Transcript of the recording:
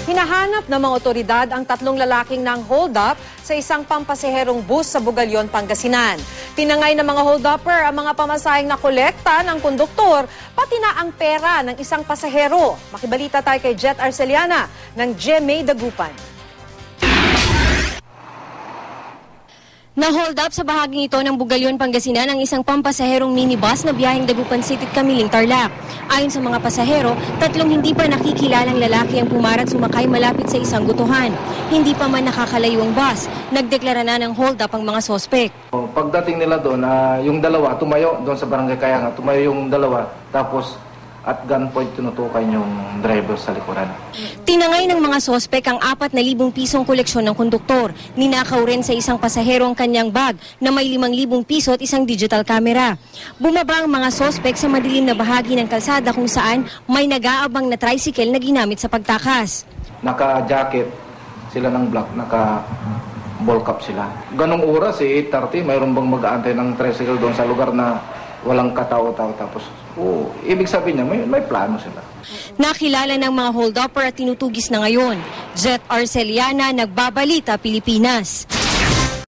Hinahanap ng mga otoridad ang 3 lalaking nang hold up sa isang pampasaherong bus sa Bugalyon, Pangasinan. Tinangay ng mga hold-upper ang mga pamasaheng nakolekta ng konduktor, pati na ang pera ng isang pasahero. Makibalita tayo kay Jet Arceliana ng GMA Dagupan. Na-hold up sa bahaging ito ng Bugalyon, Pangasinan ang isang pampasaherong minibus na biyaheng Dagupan City at Camiling, Tarlac. Ayon sa mga pasahero, 3 hindi pa nakikilalang lalaki ang pumarag sumakay malapit sa isang gutuhan. Hindi pa man nakakalayo ang bus. Nagdeklara na ng hold up ang mga sospek. Pagdating nila doon, yung dalawa tumayo doon sa barangay Kayanga, tumayo yung dalawa, tapos at gunpoint tinutukan yung driver sa likuran. Tinangay ng mga sospek ang 4,000 pisong koleksyon ng konduktor. Ninakaw rin sa isang pasahero ang kanyang bag na may 5,000 piso at isang digital camera. Bumaba ang mga sospek sa madilim na bahagi ng kalsada kung saan may nag-aabang na tricycle na ginamit sa pagtakas. Naka-jacket sila ng black, naka-ball cap sila. Ganong oras, 8:30, mayroon bang mag-aantay ng tricycle doon sa lugar na walang katao-tao, tapos ibig sabihin niya, may plano sila. Nakilala ng mga hold-upper at tinutugis na ngayon. Jet Arceliana, Nagbabalita, Pilipinas.